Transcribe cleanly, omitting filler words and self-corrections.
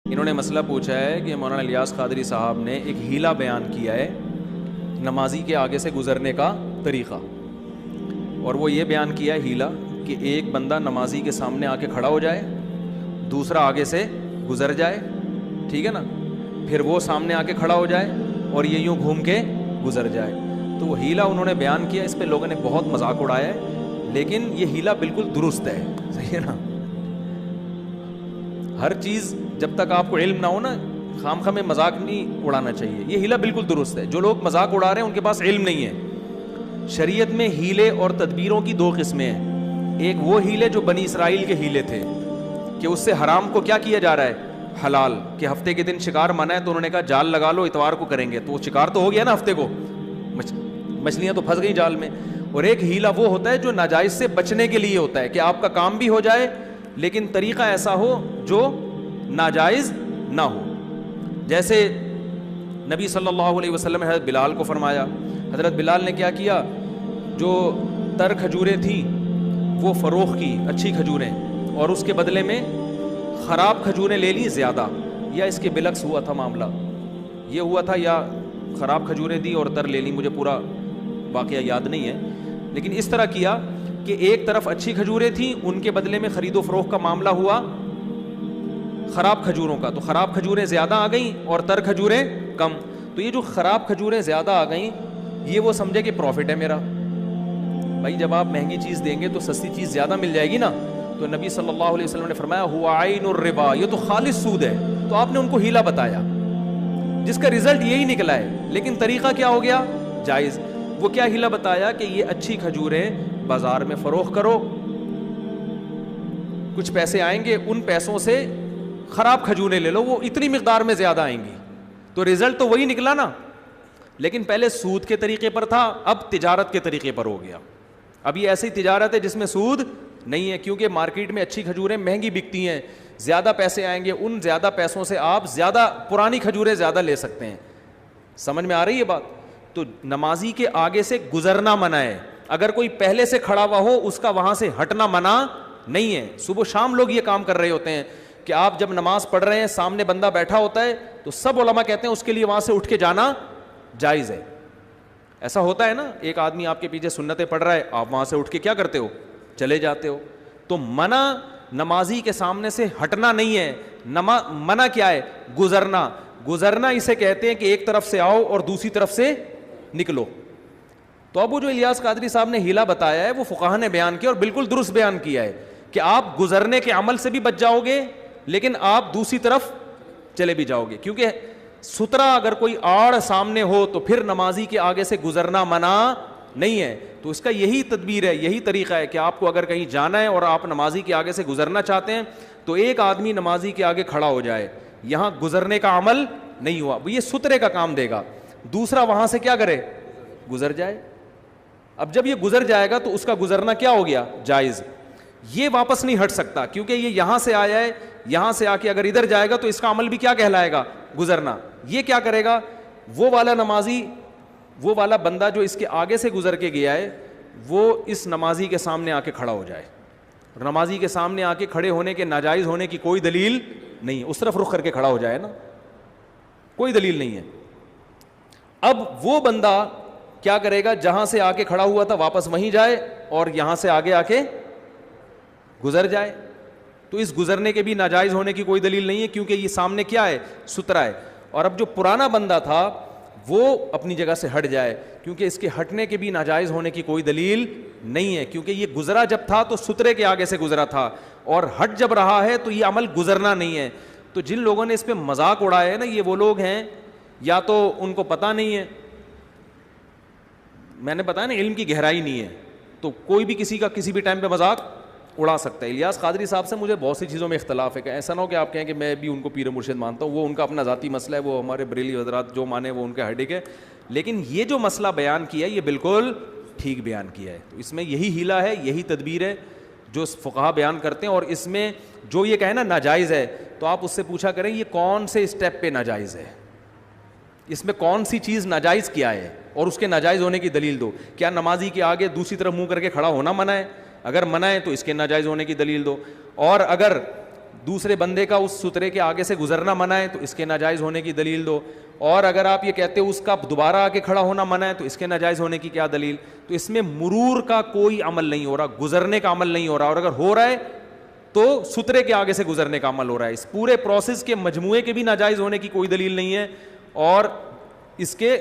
انہوں نے مسئلہ پوچھا ہے کہ مولانا الیاس قادری صاحب نے ایک ہیلا بیان کیا ہے نمازی کے آگے سے گزرنے کا طریقہ، اور وہ یہ بیان کیا ہے ہیلا کہ ایک بندہ نمازی کے سامنے آ کے کھڑا ہو جائے، دوسرا آگے سے گزر جائے، ٹھیک ہے نا، پھر وہ سامنے آ کے کھڑا ہو جائے اور یہ یوں گھوم کے گزر جائے۔ تو وہ ہیلا انہوں نے بیان کیا، اس پہ لوگوں نے بہت مذاق اڑایا ہے، لیکن یہ ہیلا بالکل درست ہے، صحیح ہے نا۔ ہر چیز جب تک آپ کو علم نہ ہو نا، خام خواہ میں مذاق نہیں اڑانا چاہیے۔ یہ ہیلا بالکل درست ہے۔ جو لوگ مذاق اڑا رہے ہیں ان کے پاس علم نہیں ہے۔ شریعت میں ہیلے اور تدبیروں کی دو قسمیں ہیں، ایک وہ ہیلے جو بنی اسرائیل کے ہیلے تھے کہ اس سے حرام کو کیا کیا جا رہا ہے، حلال، کہ ہفتے کے دن شکار منع ہے تو انہوں نے کہا جال لگا لو، اتوار کو کریں گے، تو وہ شکار تو ہو گیا نا ہفتے کو، مچھلیاں تو پھنس گئی جال میں۔ اور ایک ہیلا وہ ہوتا ہے جو ناجائز سے بچنے کے لیے ہوتا ہے، کہ آپ کا کام بھی ہو جائے لیکن طریقہ ایسا ہو جو ناجائز نہ ہو۔ جیسے نبی صلی اللہ علیہ وسلم نے حضرت بلال کو فرمایا، حضرت بلال نے کیا کیا، جو تر کھجوریں تھیں وہ فروخت کی، اچھی کھجوریں، اور اس کے بدلے میں خراب کھجوریں لے لی زیادہ، یا اس کے بالعکس ہوا تھا معاملہ، یہ ہوا تھا، یا خراب کھجوریں دی اور تر لے لی، مجھے پورا واقعہ یاد نہیں ہے، لیکن اس طرح کیا کہ ایک طرف اچھی کھجوریں تھیں، ان کے بدلے میں خرید و فروخت کا معاملہ ہوا خراب کھجوروں کا، تو خراب کھجوریں زیادہ آ گئیں اور تر کھجوریں کم۔ تو یہ جو خراب کھجوریں زیادہ آ گئیں، یہ وہ سمجھے کہ پروفٹ ہے میرا، بھائی جب آپ مہنگی چیز دیں گے تو سستی چیز زیادہ مل جائے گی نا۔ تو نبی صلی اللہ علیہ وسلم نے فرمایا ہوا عین الربا، یہ تو خالص سود ہے۔ تو آپ نے ان کو ہیلا بتایا جس کا رزلٹ یہی نکلا ہے، لیکن طریقہ کیا ہو گیا، جائز۔ وہ کیا ہیلا بتایا کہ یہ اچھی کھجوریں بازار میں فروخت کرو، کچھ پیسے آئیں گے، ان پیسوں سے خراب کھجوریں لے لو، وہ اتنی مقدار میں زیادہ آئیں گی، تو رزلٹ تو وہی نکلا نا، لیکن پہلے سود کے طریقے پر تھا، اب تجارت کے طریقے پر ہو گیا۔ اب یہ ایسی تجارت ہے جس میں سود نہیں ہے، کیونکہ مارکیٹ میں اچھی کھجوریں مہنگی بکتی ہیں، زیادہ پیسے آئیں گے، ان زیادہ پیسوں سے آپ زیادہ پرانی کھجوریں زیادہ لے سکتے ہیں۔ سمجھ میں آ رہی ہے بات؟ تو نمازی کے آگے سے گزرنا منع ہے، اگر کوئی پہلے سے کھڑا ہوا ہو اس کا وہاں سے ہٹنا منع نہیں ہے۔ صبح شام لوگ یہ کام کر رہے ہوتے ہیں کہ آپ جب نماز پڑھ رہے ہیں سامنے بندہ بیٹھا ہوتا ہے تو سب علماء کہتے ہیں اس کے لیے وہاں سے اٹھ کے جانا جائز ہے۔ ایسا ہوتا ہے نا، ایک آدمی آپ کے پیچھے سنتیں پڑھ رہا ہے، آپ وہاں سے اٹھ کے کیا کرتے ہو، چلے جاتے ہو۔ تو منع نمازی کے سامنے سے ہٹنا نہیں ہے، منع کیا ہے، گزرنا۔ گزرنا اسے کہتے ہیں کہ ایک طرف سے آؤ اور دوسری طرف سے نکلو۔ تو اب وہ جو الیاس قادری صاحب نے ہیلا بتایا ہے وہ فقہا نے بیان کیا اور بالکل درست بیان کیا ہے کہ آپ گزرنے کے عمل سے بھی بچ جاؤ گے لیکن آپ دوسری طرف چلے بھی جاؤ گے، کیونکہ سترا اگر کوئی آڑ سامنے ہو تو پھر نمازی کے آگے سے گزرنا منع نہیں ہے۔ تو اس کا یہی تدبیر ہے، یہی طریقہ ہے کہ آپ کو اگر کہیں جانا ہے اور آپ نمازی کے آگے سے گزرنا چاہتے ہیں تو ایک آدمی نمازی کے آگے کھڑا ہو جائے، یہاں گزرنے کا عمل نہیں ہوا، یہ سترے کا کام دے گا، دوسرا وہاں سے کیا کرے، گزر جائے۔ اب جب یہ گزر جائے گا تو اس کا گزرنا کیا ہو گیا، جائز۔ یہ واپس نہیں ہٹ سکتا کیونکہ یہ یہاں سے آیا ہے، یہاں سے آ کے اگر ادھر جائے گا تو اس کا عمل بھی کیا کہلائے گا، گزرنا۔ یہ کیا کرے گا، وہ والا نمازی، وہ والا بندہ جو اس کے آگے سے گزر کے گیا ہے وہ اس نمازی کے سامنے آ کے کھڑا ہو جائے۔ نمازی کے سامنے آ کے کھڑے ہونے کے ناجائز ہونے کی کوئی دلیل نہیں، اس طرف رخ کر کے کھڑا ہو جائے نا، کوئی دلیل نہیں ہے۔ اب وہ بندہ کیا کرے گا، جہاں سے آ کے کھڑا ہوا تھا واپس وہیں جائے اور یہاں سے آگے آ کے گزر جائے۔ تو اس گزرنے کے بھی ناجائز ہونے کی کوئی دلیل نہیں ہے کیونکہ یہ سامنے کیا ہے، سترا ہے۔ اور اب جو پرانا بندہ تھا وہ اپنی جگہ سے ہٹ جائے کیونکہ اس کے ہٹنے کے بھی ناجائز ہونے کی کوئی دلیل نہیں ہے، کیونکہ یہ گزرا جب تھا تو سترے کے آگے سے گزرا تھا اور ہٹ جب رہا ہے تو یہ عمل گزرنا نہیں ہے۔ تو جن لوگوں نے اس پہ مذاق اڑایا ہے نا، یہ وہ لوگ ہیں یا تو ان کو پتہ نہیں ہے، میں نے بتایا نا علم کی گہرائی نہیں ہے، تو کوئی بھی کسی کا کسی بھی ٹائم پہ مذاق اڑا سکتا ہے۔ الیاس قادری صاحب سے مجھے بہت سی چیزوں میں اختلاف ہے، کہ ایسا نہ ہو کہ آپ کہیں کہ میں بھی ان کو پیر مرشد مانتا ہوں، وہ ان کا اپنا ذاتی مسئلہ ہے، وہ ہمارے بریلی حضرات جو مانے وہ ان کا ہیڈک ہے، لیکن یہ جو مسئلہ بیان کیا ہے یہ بالکل ٹھیک بیان کیا ہے۔ تو اس میں یہی ہیلا ہے، یہی تدبیر ہے جو فقہا بیان کرتے ہیں، اور اس میں جو یہ کہے نا ناجائز ہے تو آپ اس سے پوچھا کریں یہ کون سے اسٹیپ پہ ناجائز ہے، اس میں کون سی چیز ناجائز کیا ہے اور اس کے ناجائز ہونے کی دلیل دو۔ کیا نمازی کے آگے دوسری طرف منہ کر کے کھڑا ہونا منع ہے؟ اگر منع ہے تو اس کے ناجائز ہونے کی دلیل دو، اور اگر دوسرے بندے کا اس سترے کے آگے سے گزرنا منع ہے تو اس کے ناجائز ہونے کی دلیل دو, اور اگر آپ یہ کہتے ہو اس کا دوبارہ آ کے کھڑا ہونا منع ہے تو اس کے ناجائز ہونے کی کیا دلیل؟ تو اس میں مرور کا کوئی عمل نہیں ہو رہا, گزرنے کا عمل نہیں ہو رہا, اور اگر ہو رہا ہے تو سترے کے آگے سے گزرنے کا عمل ہو رہا ہے. اس پورے پروسیس کے مجموعے کے بھی ناجائز ہونے کی کوئی دلیل نہیں ہے, اور اس کے